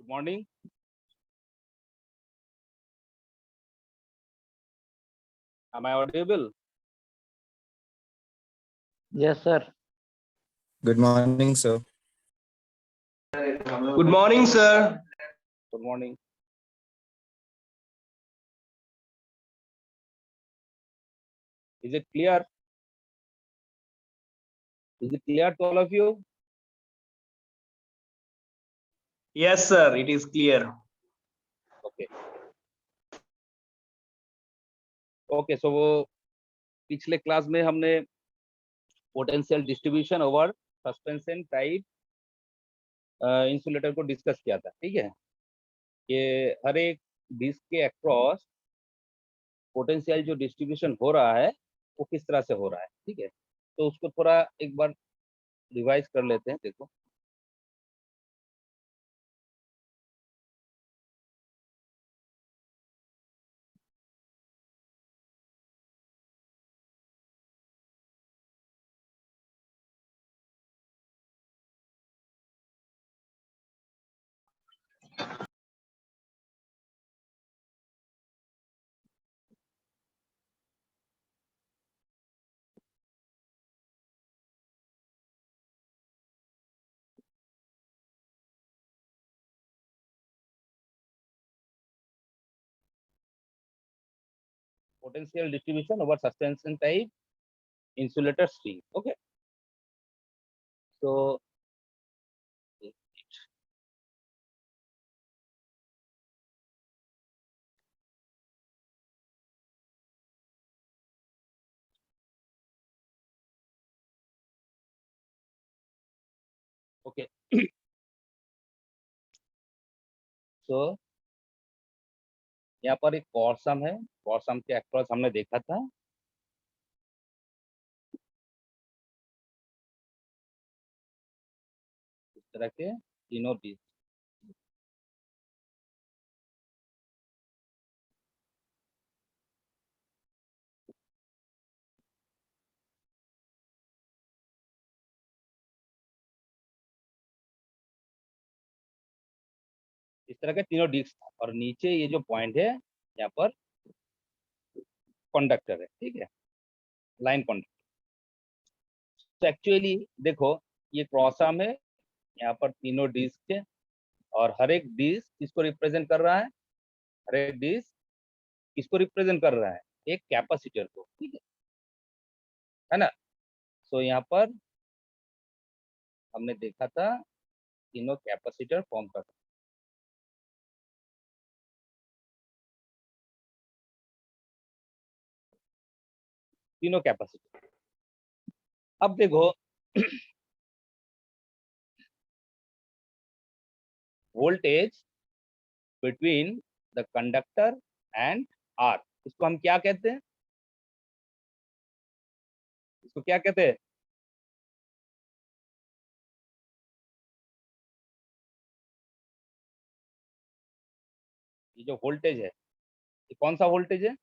morning. Am I audible? Yes, sir. Good morning, sir. Good morning, sir. Good morning. Is it clear? Is it clear to all of you? Yes, sir. It is clear. Okay. Okay, so वो पिछले class में हमने potential distribution over suspension type insulator को discuss किया था, ठीक है। कि हर एक डिस्क के अक्रॉस पोटेंशियल जो डिस्ट्रीब्यूशन हो रहा है वो किस तरह से हो रहा है, ठीक है। तो उसको थोड़ा एक बार रिवाइज कर लेते हैं। देखो, potential distribution over suspension type insulator string. Okay, so okay, so यहाँ पर एक कॉर्सम है। कॉर्सम के अक्रॉस हमने देखा था इस तरह के तीनों डिस्क। इस तरह के तीनों डिस्क और नीचे ये जो पॉइंट है यहाँ पर कंडक्टर है, ठीक है, लाइन कंडक्टर। तो एक्चुअली देखो, ये क्रॉस आर्म है, यहाँ पर तीनों डिस्क है और हर एक डिस्क किसको रिप्रेजेंट कर रहा है? हर एक डिस्क किसको रिप्रेजेंट कर रहा है? एक कैपेसिटर को, ठीक है ना। सो यहाँ पर हमने देखा था तीनों कैपेसिटर फॉर्म कर रहे हैं। तीनों कैपेसिटर। अब देखो voltage between the conductor and R, इसको हम क्या कहते हैं? इसको क्या कहते हैं? ये जो वोल्टेज है, ये कौन सा वोल्टेज है?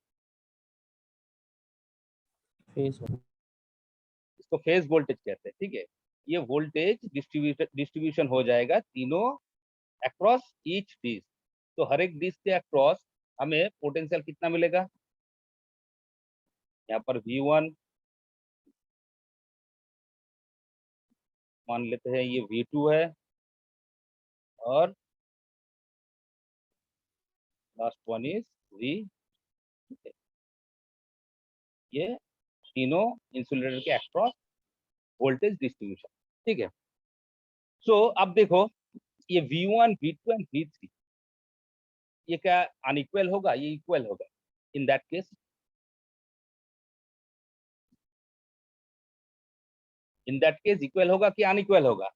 इसको फेज वोल्टेज कहते हैं, ठीक है। ये वोल्टेज डिस्ट्रीब्यूशन हो जाएगा तीनों अक्रॉस ईच डिस्क। तो हर एक डिस्क के अक्रॉस हमें पोटेंशियल कितना मिलेगा? यहाँ पर V1 मान लेते हैं, ये V2 है और लास्ट वन इज V। ये तीनों इंसुलेटर के अक्रॉस वोल्टेज डिस्ट्रीब्यूशन, ठीक है। सो अब देखो, ये V1, V2 एंड V3 ये क्या अनइक्वल होगा? ये इक्वल होगा। इन दैट केस, इक्वल होगा कि अनइक्वल होगा?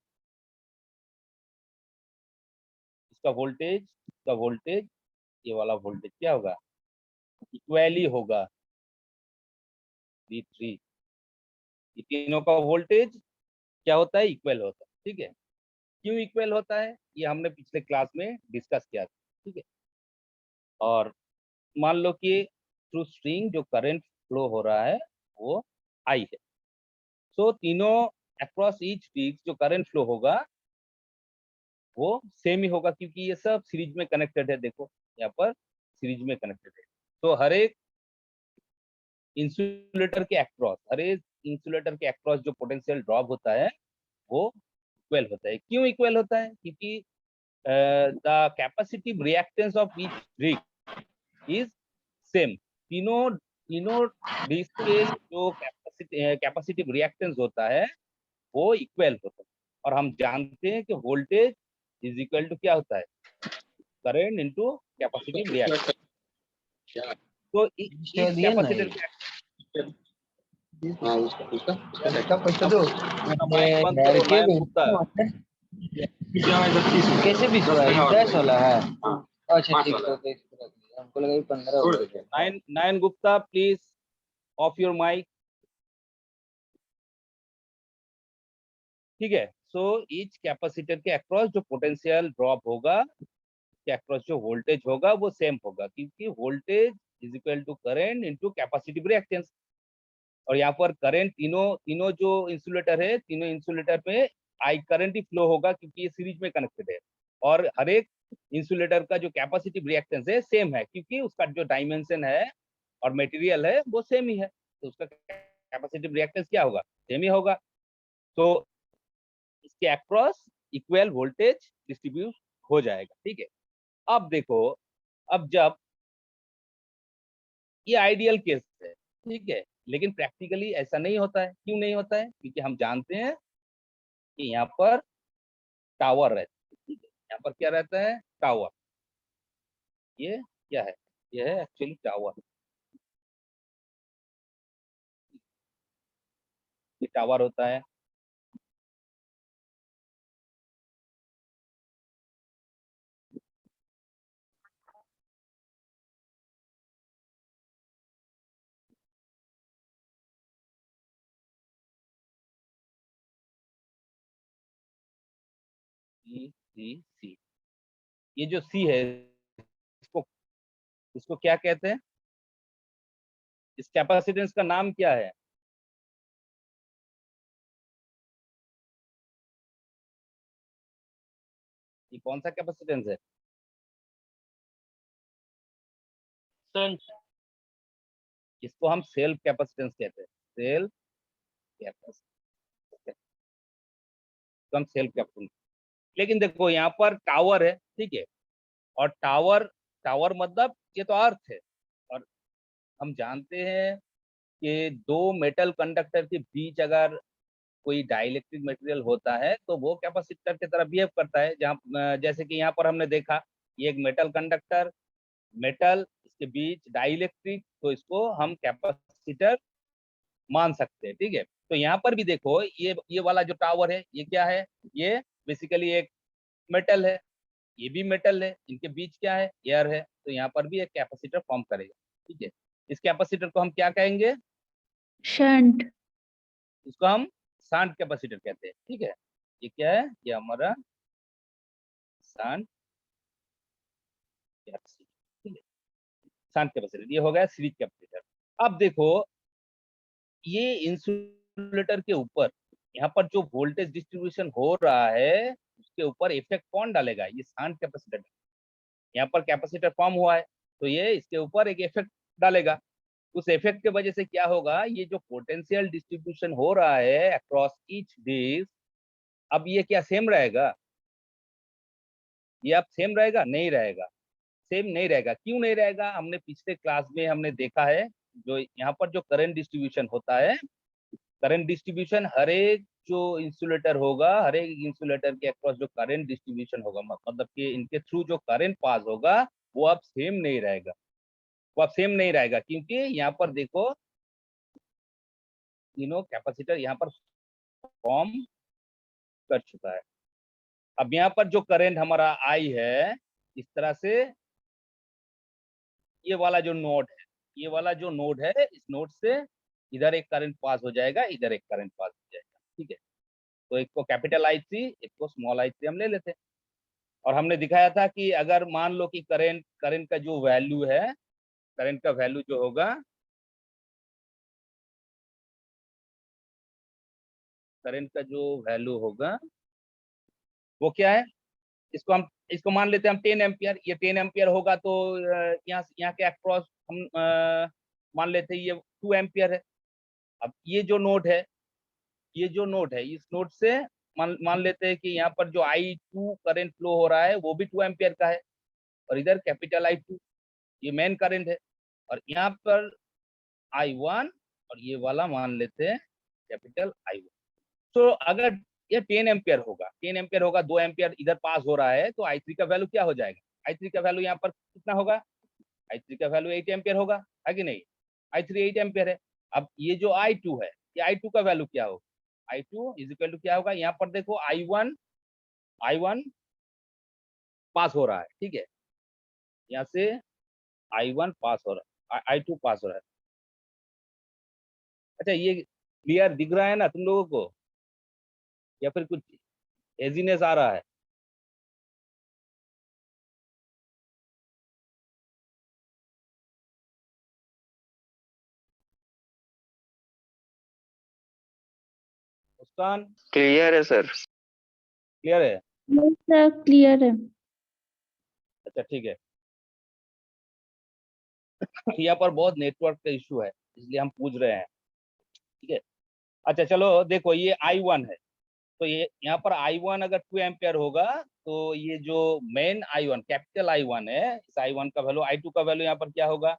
इसका वोल्टेज ये वाला वोल्टेज क्या होगा? इक्वल ही होगा। V3, ये तीनों का वोल्टेज क्या होता है? इक्वल होता है, ठीक है। क्यों इक्वल होता है? ये हमने पिछले क्लास में डिस्कस किया था, ठीक है। और मान लो कि थ्रू स्ट्रिंग जो करंट फ्लो हो रहा है वो आई है। सो तीनों अक्रॉस ईच डिस्क जो करंट फ्लो होगा वो सेम ही होगा, क्योंकि ये सब सीरीज में कनेक्टेड है। देखो यहाँ पर सीरीज में कनेक्टेड है, तो हर एक इंसुलेटर के अक्रॉस, हर एक इंसुलेटर के अक्रॉस जो पोटेंशियल ड्रॉप होता है वो इक्वल होता है। क्यों इक्वल होता है? क्योंकि the capacitive reactance of each brick is same. तीनों तीनों डिस्क के जो कैपेसिटिव रिएक्टेंस होता है वो इक्वल होता है। और हम जानते हैं कि वोल्टेज इज इक्वल टू क्या होता है? Current into capacitive reactance. तो इस दिए ना कैपेसिटर हाँ उसका पैसा दो अपना माइक बंद करो नयन गुप्ता। कैसे बीस वाला है 10 वाला है अच्छा ठीक है तो इसको रख दिया हमको लगा 15 हो गया Nayan Gupta please off your mic. ठीक है, सो ईच कैपेसिटर के अक्रॉस जो पोटेंशियल ड्रॉप होगा, के अक्रॉस जो वोल्टेज होगा वो सेम होगा, क्योंकि voltage is equal to current into capacitive reactance. और यहाँ पर करंट तीनों तीनों जो इंसुलेटर है, तीनों इंसुलेटर में आई करंट ही फ्लो होगा, क्योंकि ये सीरीज में कनेक्टेड है। और हर एक इंसुलेटर का जो कैपेसिटिव रिएक्टेंस है सेम है, क्योंकि उसका जो डायमेंशन है और मटेरियल है वो सेम ही है, तो उसका कैपेसिटिव रिएक्टेंस क्या होगा? सेम ही होगा। तो इसके अक्रॉस इक्वल वोल्टेज डिस्ट्रीब्यूट हो जाएगा। ठीक है, अब देखो, अब जब ये आइडियल केस है, ठीक है, लेकिन प्रैक्टिकली ऐसा नहीं होता है। क्यों नहीं होता है? क्योंकि हम जानते हैं कि यहाँ पर टावर रहता है। ठीक है, यहाँ पर क्या रहता है? टावर। ये क्या है? ये है एक्चुअली टावर। ये टावर होता है। सी सी सी, ये जो सी है, इसको इसको क्या कहते हैं? इस कैपेसिटेंस का नाम क्या है? ये कौन सा कैपेसिटेंस है? इसको हम सेल्फ कैपेसिटेंस कहते हैं। सेल्फ कैपेसिटेंस, हम सेल्फ कैपेसिटेंस। लेकिन देखो यहाँ पर टावर है, ठीक है, और टावर, टावर मतलब ये तो अर्थ है। और हम जानते हैं कि दो मेटल कंडक्टर के बीच अगर कोई डाइलेक्ट्रिक मटेरियल होता है तो वो कैपेसिटर की तरह बिहेव करता है। जहाँ जैसे कि यहाँ पर हमने देखा, ये एक मेटल कंडक्टर, मेटल, इसके बीच डाइलेक्ट्रिक, तो इसको हम कैपेसिटर मान सकते हैं। ठीक है, तो यहाँ पर भी देखो, ये वाला जो टावर है ये क्या है? ये बेसिकली एक मेटल है, ये भी मेटल है, इनके बीच क्या है? एयर है, तो यहाँ पर भी एक कैपेसिटर फॉर्म करेगा। ठीक है, इस कैपेसिटर को हम क्या कहेंगे? शंट। इसको हम शांट कैपेसिटर कहते हैं। ठीक है, ये क्या है? ये हमारा शांट कैपेसिटर। ठीक है, शांट कैपेसिटर, ये हो गया सीरीज कैपेसिटर। अब देखो, ये इंसुलेटर के ऊपर यहाँ पर जो वोल्टेज डिस्ट्रीब्यूशन हो रहा है उसके ऊपर इफेक्ट कौन डालेगा? ये शांट कैपेसिटर। यहाँ पर कैपेसिटर फॉर्म हुआ है, तो ये इसके ऊपर एक इफेक्ट डालेगा। उस इफेक्ट की वजह से क्या होगा? ये जो पोटेंशियल डिस्ट्रीब्यूशन हो रहा है अक्रॉस ईच डिस्क, अब ये क्या सेम रहेगा? ये अब सेम रहेगा? नहीं रहेगा, सेम नहीं रहेगा। क्यों नहीं रहेगा? हमने पिछले क्लास में हमने देखा है, जो यहाँ पर जो करंट डिस्ट्रीब्यूशन होता है, करंट डिस्ट्रीब्यूशन हर एक जो इंसुलेटर होगा, हर एक इंसुलेटर के अक्रॉस जो करंट डिस्ट्रीब्यूशन होगा, मतलब कि इनके थ्रू जो करंट पास होगा वो अब सेम नहीं रहेगा। वो अब सेम नहीं रहेगा, क्योंकि यहाँ पर देखो, तीनों कैपेसिटर यहाँ पर फॉर्म कर चुका है। अब यहाँ पर जो करंट हमारा आई है, इस तरह से ये वाला जो नोड है, ये वाला जो नोड है, इस नोड से इधर एक करंट पास हो जाएगा, इधर एक करंट पास हो जाएगा। ठीक है, तो एक को कैपिटल आई सी, एक को स्मॉल आई सी हम ले लेते हैं। और हमने दिखाया था कि अगर मान लो कि करंट करंट का जो वैल्यू है, करंट का वैल्यू जो होगा, करंट का जो वैल्यू होगा वो क्या है? इसको मान लेते हैं हम 10 एम्पियर। ये 10 एम्पियर होगा तो यहाँ के अक्रॉस हम मान लेते हैं ये 2 एम्पियर है। अब ये जो नोड है इस नोड से मान लेते हैं कि यहाँ पर जो I2 करंट फ्लो हो रहा है वो भी 2 एम्पियर का है, और इधर कैपिटल I2 ये मेन करंट है, और यहाँ पर I1 और ये वाला मान लेते हैं कैपिटल I1। तो अगर ये 10 एम्पियर होगा 2 एम्पियर इधर पास हो रहा है, तो I3 का वैल्यू क्या हो जाएगा? I3 का वैल्यू यहाँ पर कितना होगा? I3 का वैल्यू 8 एम्पियर होगा, है कि नहीं? I3 8 एम्पियर है। अब ये जो I2 है, ये I2 का वैल्यू क्या होगा? I2 इज इक्वल टू क्या होगा? यहाँ पर देखो I1 पास हो रहा है, ठीक है, यहाँ से I1 पास हो रहा है, I2 पास हो रहा है। अच्छा, ये क्लियर दिख रहा है ना तुम लोगों को, या फिर कुछ एजीनेस आ रहा है? मुस्कान, क्लियर है सर। क्लियर है? Yes, sir, clear है। अच्छा ठीक है। यहाँ पर बहुत नेटवर्क का इशू है, इसलिए हम पूछ रहे हैं, ठीक है। अच्छा चलो देखो, ये I1 है, तो ये यहाँ पर I1 अगर 2 एम्पियर होगा, तो ये जो मेन I1 कैपिटल I1 है, इस I1 का वैल्यू, I2 का वैल्यू यहाँ पर क्या होगा?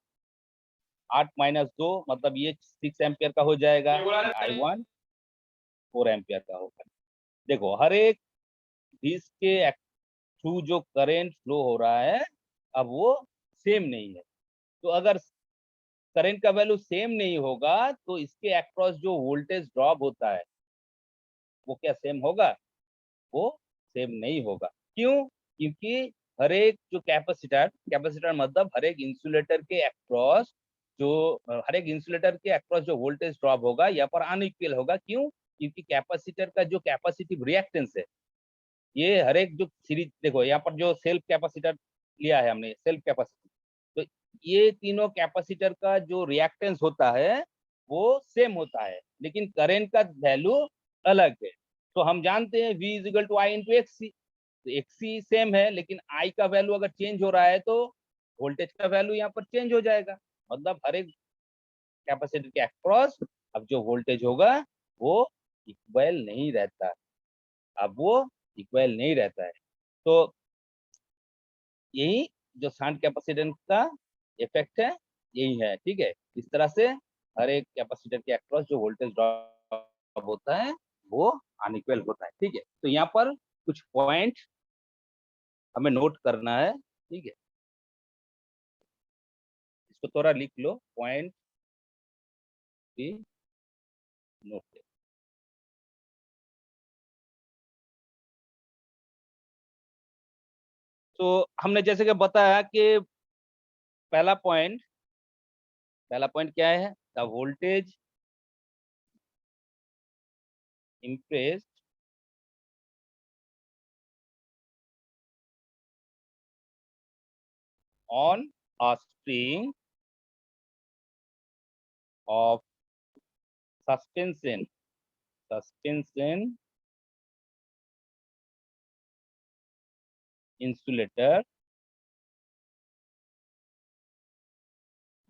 8 माइनस 2, मतलब ये 6 एम्पियर का हो जाएगा। I1 4 एम्पियर का होगा। देखो, हर एक डिस्क के थ्रू जो करंट फ्लो हो रहा है, अब वो सेम नहीं है। तो अगर करंट का वैल्यू सेम नहीं होगा, तो इसके अक्रॉस जो वोल्टेज ड्रॉप होता है वो क्या सेम होगा? वो सेम नहीं होगा। क्यों? क्योंकि हर एक जो कैपेसिटर मतलब हर एक इंसुलेटर के अक्रॉस जो वोल्टेज ड्रॉप होगा, यहाँ पर अनइक्वल होगा। क्यों? क्योंकि कैपेसिटर का जो कैपेसिटिव रिएक्टेंस है, ये हर एक जो सीरीज, देखो यहाँ पर जो सेल्फ कैपेसिटर लिया है हमने, सेल्फ कैपेसिटर, तो ये तीनों कैपेसिटर का जो रिएक्टेंस होता है वो सेम होता है, लेकिन करंट का वैल्यू अलग है। तो हम जानते हैं V is equal to I into X C, तो एक्स सी सेम है, लेकिन आई का वैल्यू अगर चेंज हो रहा है तो वोल्टेज का वैल्यू यहाँ पर चेंज हो जाएगा। मतलब हर एक कैपेसिटर के अक्रॉस अब जो वोल्टेज होगा वो इक्वल नहीं रहता है, अब वो इक्वल नहीं रहता है। तो यही जो शंट कैपेसिटेंस का इफेक्ट है, यही है, ठीक है। इस तरह से हर एक कैपेसिटर के अक्रॉस जो वोल्टेज ड्रॉप होता है वो अनइक्वल होता है, ठीक है। तो यहाँ पर कुछ पॉइंट हमें नोट करना है, ठीक है, इसको थोड़ा लिख लो, पॉइंट भी नोट। तो हमने जैसे कि बताया कि पहला पॉइंट क्या है? The voltage impressed on a string of suspension insulator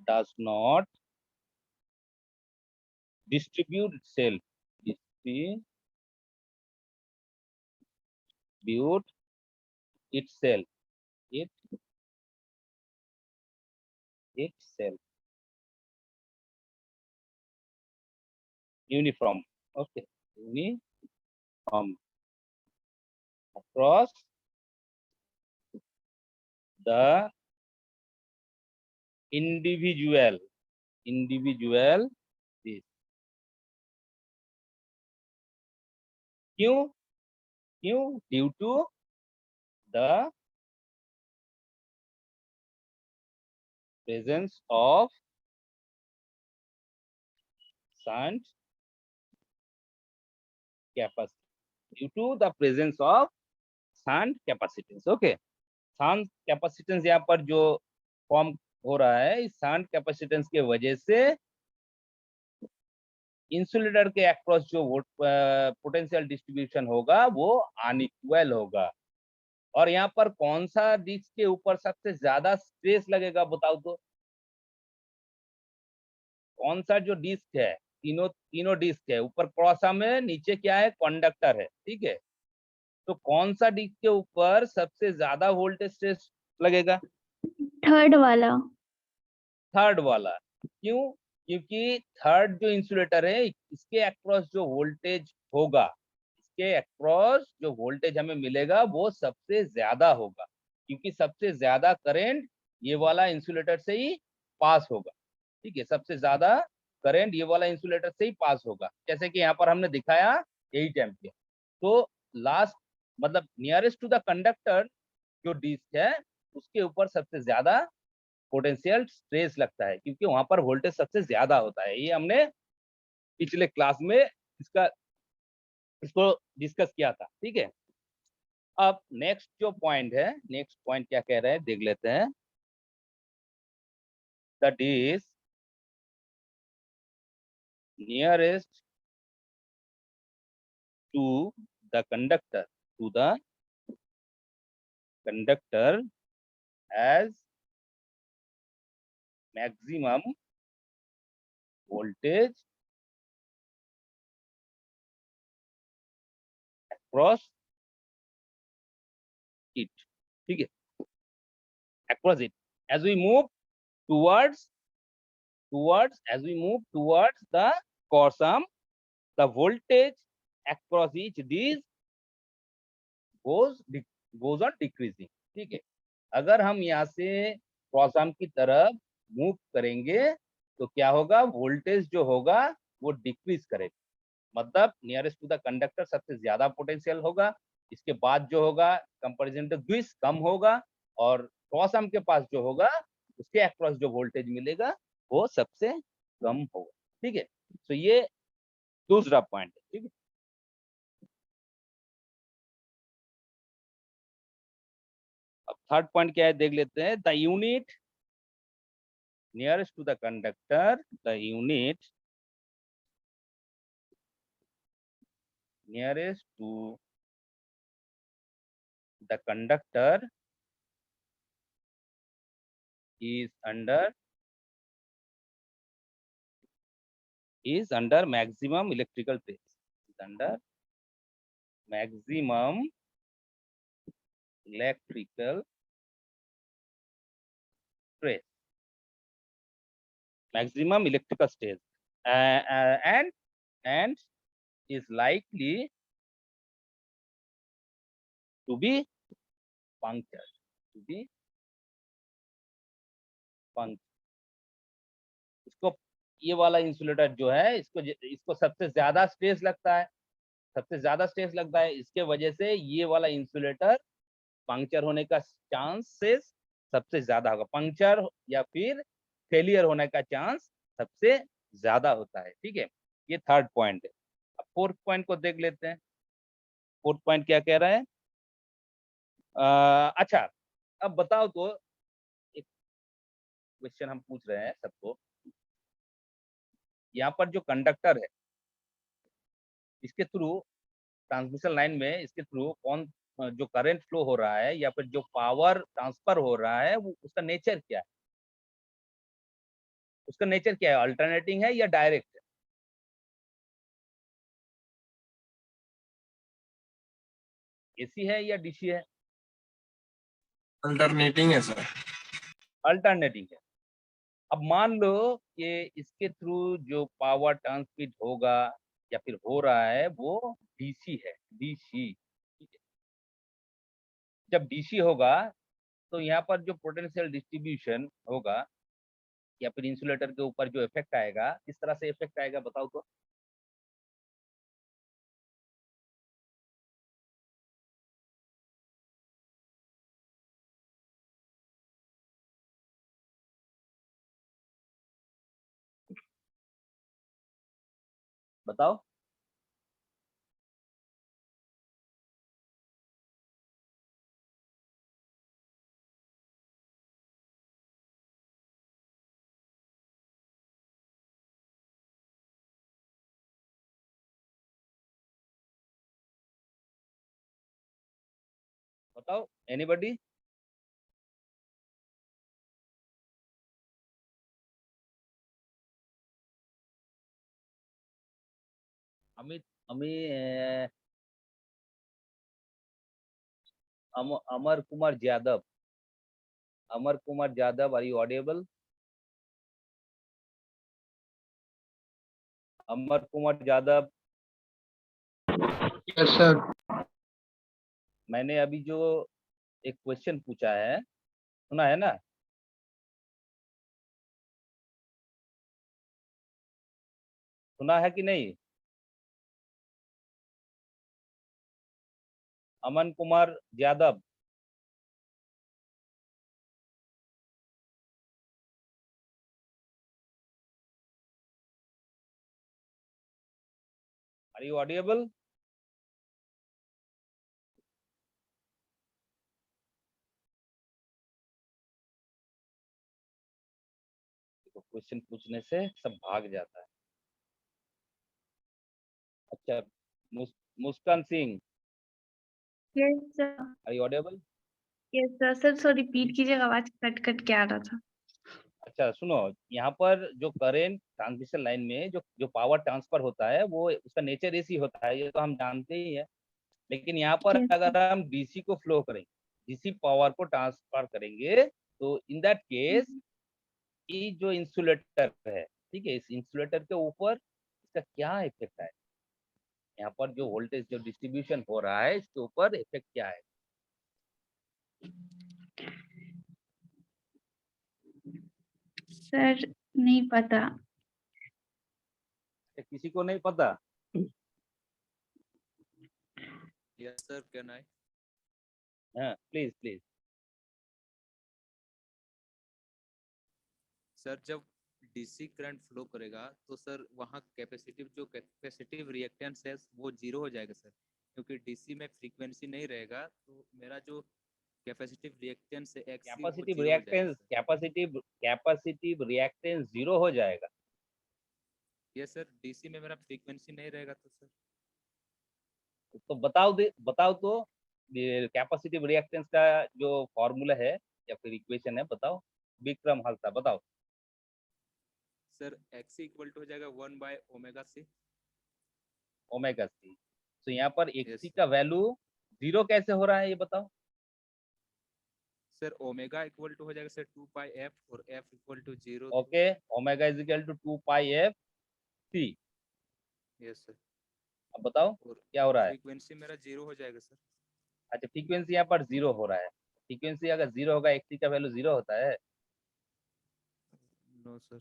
does not distribute itself itself uniform, okay, uniform across the individual disk. क्यों? Due to the presence of shunt capacitance, okay। Shunt capacitance यहाँ पर जो form हो रहा है, इस shunt capacitance के वजह से इंसुलेटर के अक्रॉस जो पोटेंशियल डिस्ट्रीब्यूशन होगा वो अनइक्वल होगा। और यहाँ पर कौन सा डिस्क के ऊपर सबसे ज्यादा स्ट्रेस लगेगा बताओ तो। कौन सा जो डिस्क है, तीनों तीनों डिस्क है, ऊपर क्रॉसम है, नीचे क्या है, कंडक्टर है, ठीक है। तो कौन सा डिस्क के ऊपर सबसे ज्यादा वोल्टेज स्ट्रेस लगेगा? थर्ड वाला। थर्ड वाला। क्यों? क्योंकि थर्ड जो इंसुलेटर है, इसके अक्रॉस जो वोल्टेज होगा, इसके अक्रॉस जो वोल्टेज हमें मिलेगा वो सबसे ज्यादा होगा, क्योंकि सबसे ज्यादा करंट ये वाला इंसुलेटर से ही पास होगा, ठीक है। सबसे ज्यादा करंट ये वाला इंसुलेटर से ही पास होगा, जैसे कि यहाँ पर हमने दिखाया 8 एम्पियर। तो लास्ट मतलब नियरेस्ट टू द कंडक्टर जो डिस्क है, उसके ऊपर सबसे ज्यादा पोटेंशियल स्ट्रेस लगता है, क्योंकि वहां पर वोल्टेज सबसे ज्यादा होता है। ये हमने पिछले क्लास में इसको डिस्कस किया था, ठीक है। अब नेक्स्ट जो पॉइंट है, नेक्स्ट पॉइंट क्या कह रहे हैं देख लेते हैं। The disc nearest to the conductor has maximum voltage across it, ठीक है, across it as we move towards as we move towards the corsum, the voltage across each disc goes on decreasing, ठीक है। अगर हम यहाँ से क्रॉसम की तरफ मूव करेंगे तो क्या होगा, वोल्टेज जो होगा वो डिक्रीज करेगा, मतलब नियरेस्ट टू द कंडक्टर सबसे ज्यादा पोटेंशियल होगा, इसके बाद जो होगा कंपैरिजन टू दिस कम होगा, और क्रॉसम के पास जो होगा उसके अक्रॉस जो वोल्टेज मिलेगा वो सबसे कम होगा, ठीक है। तो ये दूसरा पॉइंट है, ठीक है। अब थर्ड पॉइंट क्या है देख लेते हैं। The unit nearest to the conductor, the unit nearest to the conductor is under maximum electrical press, is under maximum electrical press, maximum electrical stress, and is likely to be punctured, to be punctured. इसको ये वाला insulator जो है, इसको सबसे ज्यादा stress लगता है, सबसे ज्यादा स्ट्रेस लगता है, इसके वजह से ये वाला इंसुलेटर पंक्चर होने का चांसेस सबसे ज्यादा होगा, पंक्चर या फिर फेलियर होने का चांस सबसे ज्यादा होता है, ठीक है। ये थर्ड पॉइंट है। अब फोर्थ पॉइंट को देख लेते हैं। फोर्थ पॉइंट क्या कह रहा है? अच्छा, अब बताओ तो, एक क्वेश्चन हम पूछ रहे हैं सबको। यहाँ पर जो कंडक्टर है, इसके थ्रू ट्रांसमिशन लाइन में, इसके थ्रू कौन जो करंट फ्लो हो रहा है या फिर जो पावर ट्रांसफर हो रहा है, वो उसका नेचर क्या है? उसका नेचर क्या है, अल्टरनेटिंग है या डायरेक्ट है? एसी है या डीसी है? अल्टरनेटिंग है सर। अल्टरनेटिंग है। अब मान लो कि इसके थ्रू जो पावर ट्रांसमिट होगा या फिर हो रहा है वो डीसी है, डीसी, ठीक है। जब डीसी होगा तो यहाँ पर जो पोटेंशियल डिस्ट्रीब्यूशन होगा या फिर इंसुलेटर के ऊपर जो इफेक्ट आएगा, किस तरह से इफेक्ट आएगा बताओ तो। बताओ। बताओ anybody? Amit Amar Kumar Yadav, Amar Kumar Yadav, are you audible? Amar Kumar Yadav, yes sir. मैंने अभी जो एक क्वेश्चन पूछा है, सुना है ना? सुना है कि नहीं? Aman Kumar Yadav, are you audible? Question पूछने से सब भाग जाता है। अच्छा, Muskan Singh, yes sir. Are you audible? Yes sir. Sir so repeat कीजिएगा, आवाज कट कट के आ रहा था। अच्छा सुनो, यहाँ पर जो करेंट ट्रांसमिशन लाइन में जो जो पावर ट्रांसफर होता है वो उसका नेचर ऐसी होता है, ये तो हम जानते ही है। लेकिन यहाँ पर यस अगर हम डीसी को फ्लो करेंगे, डीसी पावर को ट्रांसफर करेंगे, तो इन दैट केस ये जो इंसुलेटर है, ठीक है, इस इंसुलेटर के ऊपर इसका क्या इफेक्ट है? यहाँ पर जो वोल्टेज जो डिस्ट्रीब्यूशन हो रहा है इसके ऊपर इफेक्ट क्या है? सर नहीं पता। किसी को नहीं पता? Yes, sir. Can I? हाँ प्लीज प्लीज। सर जब डीसी करंट फ्लो करेगा तो सर वहाँ कैपेसिटिव रिएक्टेंस है वो जीरो हो जाएगा सर, क्योंकि डीसी में फ्रीक्वेंसी नहीं रहेगा तो मेरा जो कैपेसिटिव रिएक्टेंस है एक्सी वो कैपेसिटिव जीरो हो जाएगा reactance, sir. Capacitive reactance zero हो जाएगा? यस सर, डीसी में मेरा फ्रीक्वेंसी नहीं रहेगा तो सर। तो बताओ तो कैपेसिटिव रिएक्टेंस का जो फॉर्मूला है या फिर इक्वेशन है, बताओ विक्रम हालता, बताओ। सर एक्सी इक्वल टू हो जाएगा 1/ओमेगा c। Omega C. तो यहाँ पर यस एक्सी का वैल्यू जीरो कैसे हो रहा है ये बताओ? सर ओमेगा इक्वल टू हो जाएगा सर 2πf और f equal to 0। Okay, omega is equal to 2πf C. Yes sir. अब बताओ और क्या हो रहा है? फ्रीक्वेंसी मेरा जीरो हो जाएगा सर। अच्छा, फ्रीक्वेंसी यहाँ पर जीरो हो रहा है। फ्रीक्वेंसी अगर जीरो होगा, एक्सी का वैल्यू जीरो होता है? नो सर,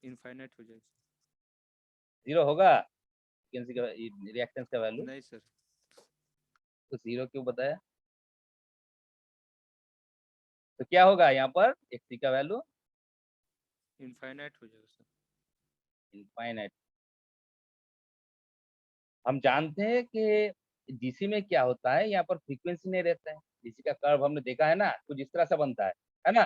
इनफाइनाइट हो जाएगा सर। जीरो होगा फ्रीक्वेंसी का रिएक्टेंस का वैल्यू? नहीं सर। तो जीरो क्यों बताया? तो क्या होगा यहाँ पर एक्सी का वैल्यू? इनफाइनाइट हो जाएगा सर। इनफाइनाइट। हम जानते हैं कि डीसी में क्या होता है, यहाँ पर फ्रीक्वेंसी नहीं रहता है। डीसी का कर्व हमने देखा है ना, कुछ इस तरह से बनता है ना?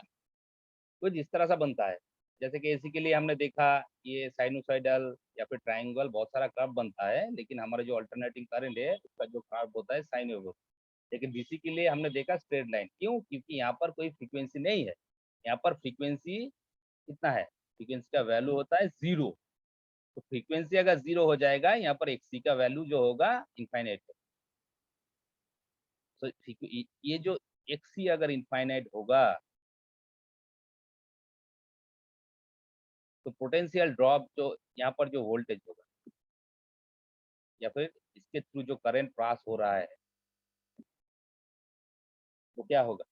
कुछ इस तरह से बनता है। जैसे कि एसी के लिए हमने देखा ये साइनोसॉइडल या फिर ट्रायंगल बहुत सारा कर्व बनता है, लेकिन हमारा जो अल्टरनेटिंग करंट है उसका जो कर्व होता है साइनोइड। लेकिन डीसी के लिए हमने देखा स्ट्रेट लाइन। क्यों? क्योंकि यहाँ पर कोई फ्रीक्वेंसी नहीं है। यहाँ पर फ्रीक्वेंसी कितना है? फ्रीक्वेंसी का वैल्यू होता है जीरो। तो फ्रीक्वेंसी अगर जीरो हो जाएगा, यहाँ पर एक्सी का वैल्यू जो होगा इनफाइनाइट है। तो ये जो एक्सी अगर इनफाइनाइट होगा तो पोटेंशियल ड्रॉप जो यहाँ पर जो वोल्टेज होगा या फिर इसके थ्रू जो करंट पास हो रहा है वो क्या होगा?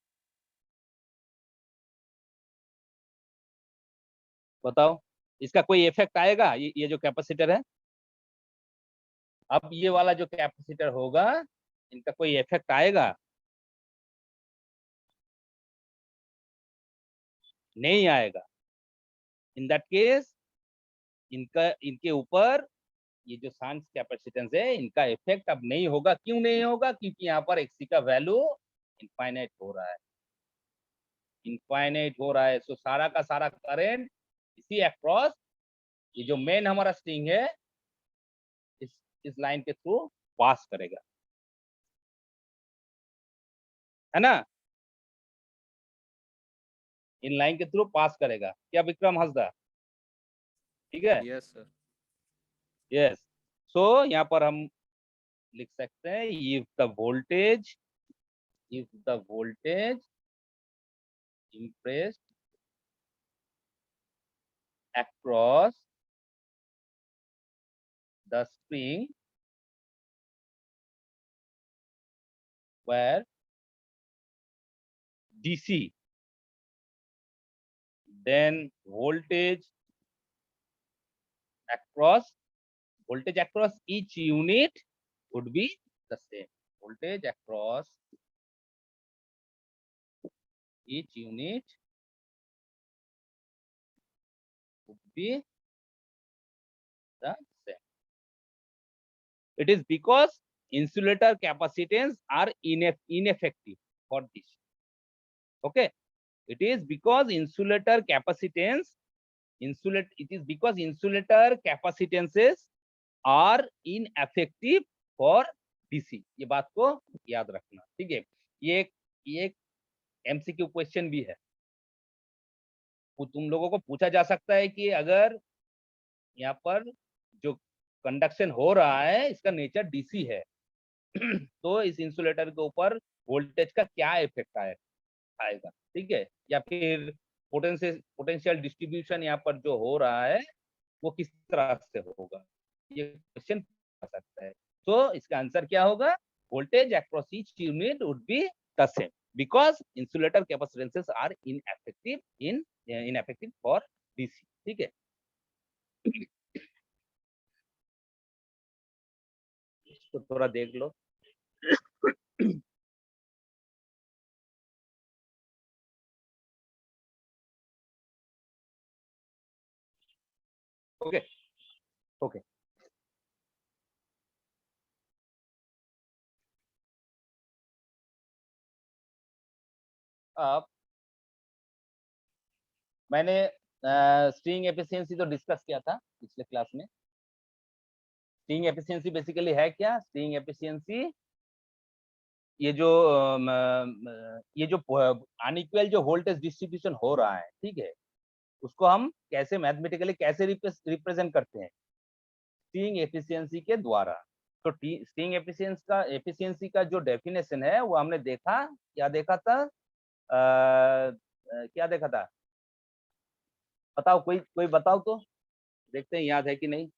बताओ, इसका कोई इफेक्ट आएगा? ये जो कैपेसिटर है, अब ये वाला जो कैपेसिटर होगा इनका कोई इफेक्ट आएगा? नहीं आएगा। इन दैट केस इनके ऊपर ये जो शांत कैपेसिटेंस है इनका इफेक्ट अब नहीं होगा। क्यों नहीं होगा? क्योंकि यहाँ पर एक्सी का वैल्यू इनफाइनाइट हो रहा है। इनफाइनाइट हो रहा है, सो सारा का सारा करंट इसी अक्रॉस ये जो मेन हमारा स्ट्रिंग है इस लाइन के थ्रू पास करेगा। है ना, इन लाइन के थ्रू पास करेगा। क्या विक्रम हंसदा? ठीक है, यस सर। यस। सो यहाँ पर हम लिख सकते हैं if the voltage impressed across the string where DC, then voltage across each unit would be the same. Voltage across each unit would be the same. It is because insulator capacitance are ineffective for this. Okay, it is because insulator capacitances are ineffective for DC. ये बात को याद रखना, ठीक है। ये एक MCQ question भी है, तुम लोगों को पूछा जा सकता है कि अगर यहाँ पर जो कंडक्शन हो रहा है इसका नेचर डीसी है तो इस इंसुलेटर के ऊपर वोल्टेज का क्या इफेक्ट आएगा, ठीक है, या फिर पोटेंशियल डिस्ट्रीब्यूशन यहाँ पर जो हो रहा है वो किस तरह से होगा, ये क्वेश्चन आ सकता है। तो इसका आंसर क्या होगा? Voltage across each unit would be the same because insulator capacitances are ineffective for DC, ठीक है। तो थोड़ा देख लो। ओके ओके, अब मैंने स्ट्रिंग एफिशिएंसी तो डिस्कस किया था पिछले क्लास में। स्ट्रिंग एफिशिएंसी बेसिकली है क्या? स्ट्रिंग एफिशिएंसी ये जो अनइक्वल जो वोल्टेज डिस्ट्रीब्यूशन हो रहा है, ठीक है, उसको हम कैसे मैथमेटिकली कैसे रिप्रेजेंट करते हैं? स्ट्रिंग एफिशिएंसी के द्वारा। तो स्ट्रिंग एफिशिएंसी का जो डेफिनेशन है वो हमने देखा, क्या देखा था? क्या देखा था? बताओ, कोई बताओ तो, देखते हैं याद है कि नहीं।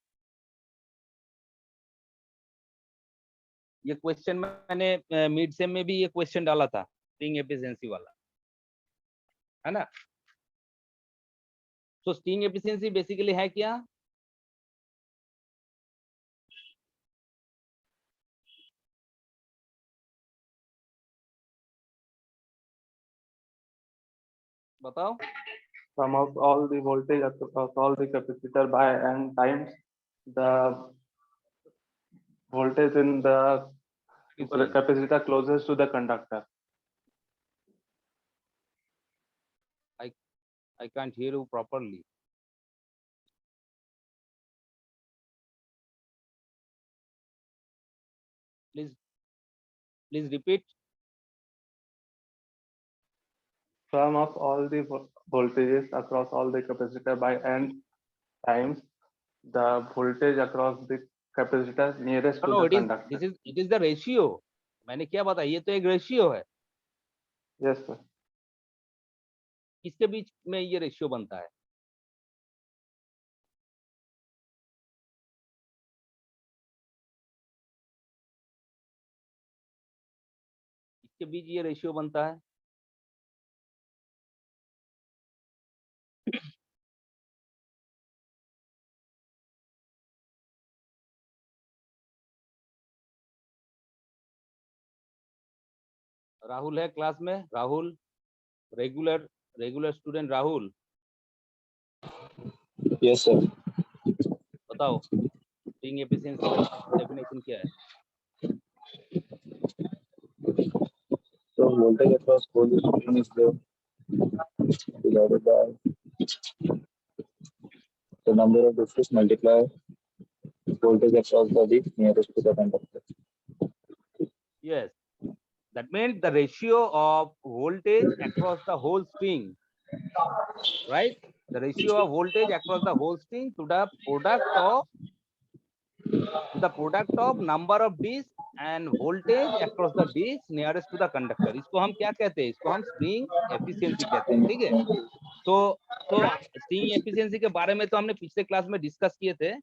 ये क्वेश्चन मैंने मिड सेम में भी ये क्वेश्चन डाला था, स्ट्रिंग एफिशिएंसी वाला, है ना। तो स्ट्रिंग एफिशिएंसी बेसिकली है क्या? बताओ। Sum of all the voltage across all the capacitor by n times the voltage in the capacitor closest to the conductor. I can't hear you properly. Please repeat. Sum of all the voltages across all the capacitor by n times the voltage across the capacitor nearest to No, the conductor. it is the ratio. मैंने क्या बताया? ये तो एक ratio है। Yes, sir. किसके बीच में ये रेशियो बनता है? इसके बीच ये रेशियो बनता है। राहुल है क्लास में? Rahul, regular student Rahul. Yes sir. बताओ स्ट्रिंग एफिशिएंसी का डेफिनेशन क्या है? So voltage across all the string is divided by the number of discs multiply voltage across the nearest to the conductor. Yes, That means the ratio of voltage across the whole string, right? The ratio of voltage across the whole string to the product of number of discs and voltage across the disc nearest to the conductor. इसको हम क्या कहते हैं? इसको हम spring efficiency कहते हैं, ठीक है? तो स्प्रिंग एफिशिएंसी के बारे में तो हमने पिछले क्लास में डिस्कस किए थे।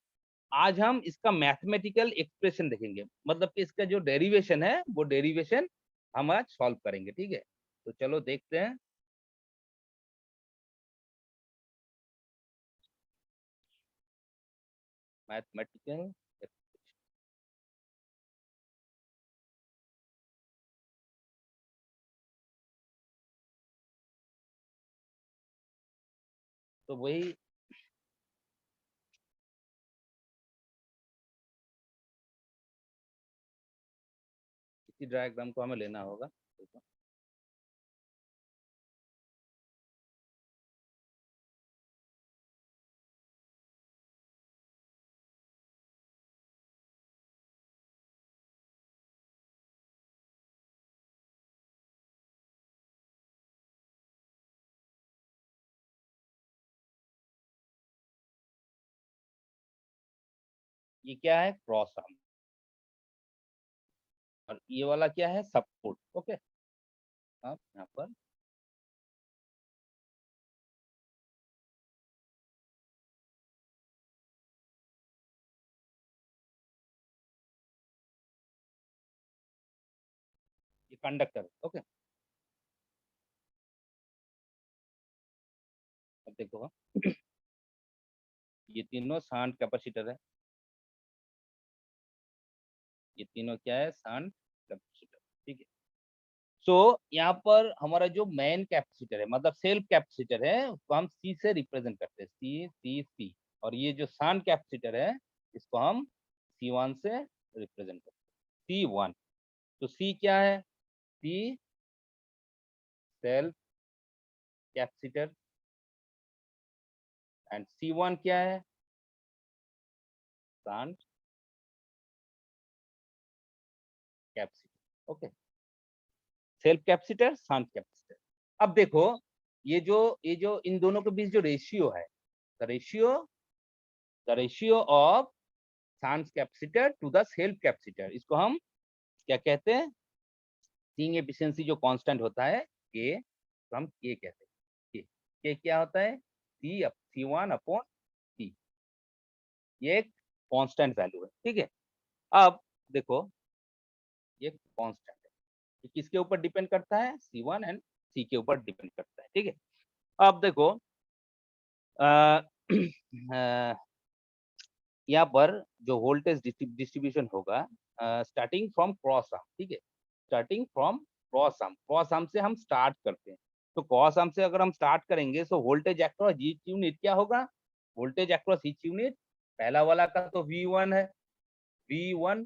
आज हम इसका मैथमेटिकल एक्सप्रेशन देखेंगे, मतलब कि इसका जो डेरिवेशन है वो डेरिवेशन हम आज सॉल्व करेंगे, ठीक है? तो चलो देखते हैं। मैथमेटिकल तो वही इसी डायग्राम को हमें लेना होगा। ये क्या है? क्रॉस आर्म, और ये वाला क्या है? सपोर्ट। ओके, आप यहाँ पर ये कंडक्टर, ओके। अब देखो ये तीनों शंट कैपेसिटर है, ये तीनों क्या है? शंट कैपेसिटर, ठीक है। सो यहाँ पर हमारा जो मेन कैपेसिटर है, मतलब सेल्फ कैपेसिटर है, उसको हम सी से रिप्रेजेंट करते हैं, सी सी सी। और ये जो शंट कैपेसिटर है इसको हम C1 से रिप्रेजेंट करते हैं, C1। तो सी क्या है? सी सेल्फ कैपेसिटर, एंड C1 क्या है? Shunt capacitor, okay. Self capacitor, shunt capacitor. अब देखो ये जो इन दोनों के बीच जो रेशियो है, the ratio of shunt capacitor to the self capacitor, इसको हम क्या कहते हैं? स्प्रिंग एफिशिएंसी जो कांस्टेंट होता है के, तो हम के कहते हैं। के क्या होता है? C1 अपॉन C, ये एक कांस्टेंट वैल्यू है, ठीक है। अब देखो ये कांस्टेंट है, ये किसके ऊपर डिपेंड करता है? C1 एंड C के ऊपर डिपेंड करता है, ठीक है। अब देखो यहाँ पर जो वोल्टेज डिस्ट्रीब्यूशन होगा स्टार्टिंग फ्रॉम क्रॉस आर्म, ठीक है। स्टार्टिंग फ्रॉम क्रॉस आर्म से हम स्टार्ट करते हैं। तो क्रॉस आर्म से अगर हम स्टार्ट करेंगे तो वोल्टेज अक्रॉस ईच यूनिट क्या होगा? वोल्टेज अक्रॉस ईच यूनिट, पहला वाला का तो V1 है, V1।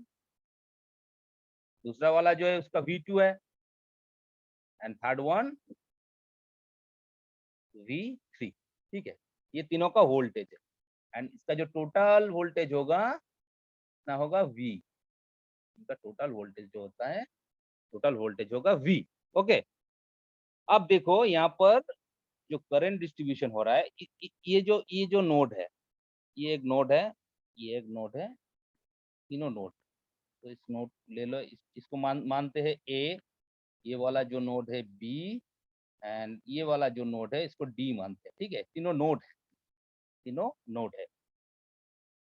दूसरा वाला जो है उसका V2 है, एंड थर्ड वन V3, ठीक है। ये तीनों का वोल्टेज है, एंड इसका जो टोटल वोल्टेज होगा ना होगा V, इनका टोटल वोल्टेज जो होता है, टोटल वोल्टेज होगा V, ओके। अब देखो यहाँ पर जो करंट डिस्ट्रीब्यूशन हो रहा है, ये जो नोड है, ये एक नोड है, ये एक नोड है, तीनों नोड। तो इस नोड ले लो, इसको मानते हैं A, ये वाला जो नोड है B, एंड ये वाला जो नोड है इसको D मानते हैं, ठीक है। तीनों नोड है, तीनों नोड है।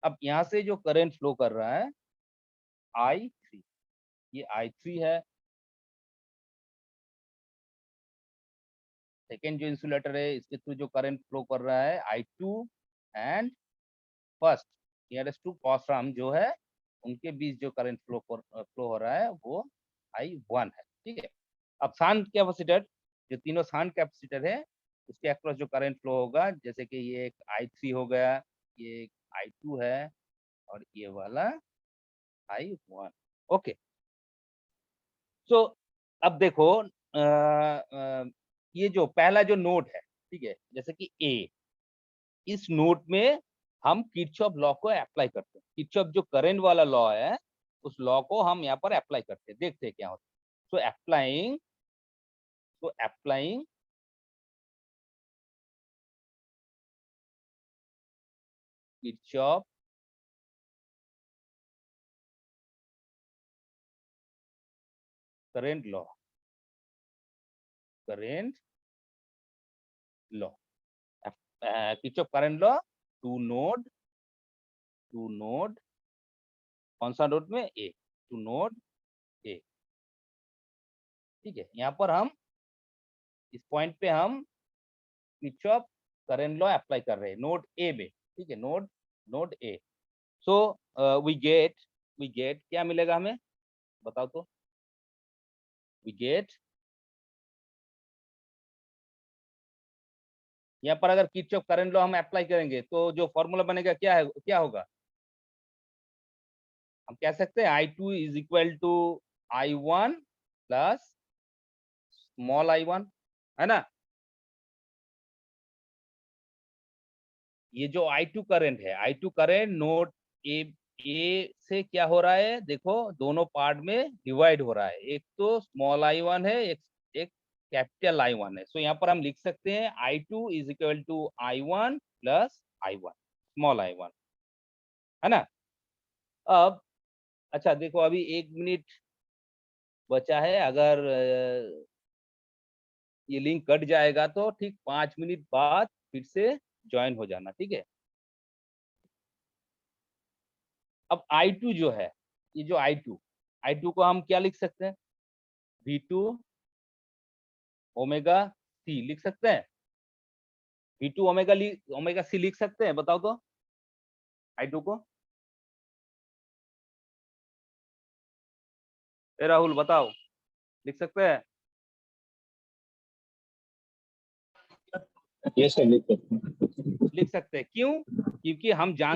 अब यहाँ से जो करंट फ्लो कर रहा है I3, ये I3 है। सेकेंड जो इंसुलेटर है इसके थ्रू जो करंट फ्लो कर रहा है I2, and first nearest to cross arm जो है उनके बीच जो करंट फ्लो हो रहा है वो I1 है, ठीक है। अब शंट कैपेसिटर, जो तीनों शंट कैपेसिटर है उसके अक्रॉस जो करंट फ्लो होगा, जैसे कि ये एक I3 हो गया, ये एक I2 है, और ये वाला I1, ओके। सो अब देखो ये जो पहला जो नोड है, ठीक है, जैसे कि A, इस नोड में हम किरचॉफ लॉ को अप्लाई करते हैं। किरचॉफ जो करंट वाला लॉ है उस लॉ को हम यहाँ पर अप्लाई करते हैं, देखते हैं क्या होता है। so applying Kirchhoff current law Kirchhoff current law to node कौन सा नोड में ए टू नोड ए। ठीक है, यहाँ पर हम इस पॉइंट पे हम किरचॉफ करंट लॉ अप्लाई कर रहे हैं नोड ए में। ठीक है, node A. So we get क्या मिलेगा हमें, बताओ तो। वी गेट, यहाँ पर अगर किरचॉफ करंट लॉ हम अप्लाई करेंगे तो जो फॉर्मूला बनेगा क्या होगा, हम कह सकते हैं I2 is equal to I1 plus small I1, है ना। ये जो I2 करंट है, I2 करंट नोड ए से क्या हो रहा है, देखो दोनों पार्ट में डिवाइड हो रहा है। एक तो स्मॉल I1 है, एक कैपिटल I1 है। सो यहाँ पर हम लिख सकते हैं I2 is equal to I1 plus I1 small I1, है ना। अब अच्छा देखो, अभी 1 मिनट बचा है। अगर ये लिंक कट जाएगा तो ठीक 5 मिनट बाद फिर से ज्वाइन हो जाना, ठीक है। अब I2 जो है, ये जो I2 को हम क्या लिख सकते हैं, V2 ओमेगा C लिख सकते हैं। V2 ओमेगा C लिख सकते हैं, बताओ तो I2 को। ए राहुल बताओ, लिख सकते हैं। Yes, sir. लिख सकते हैं, क्यों? क्योंकि हम जानते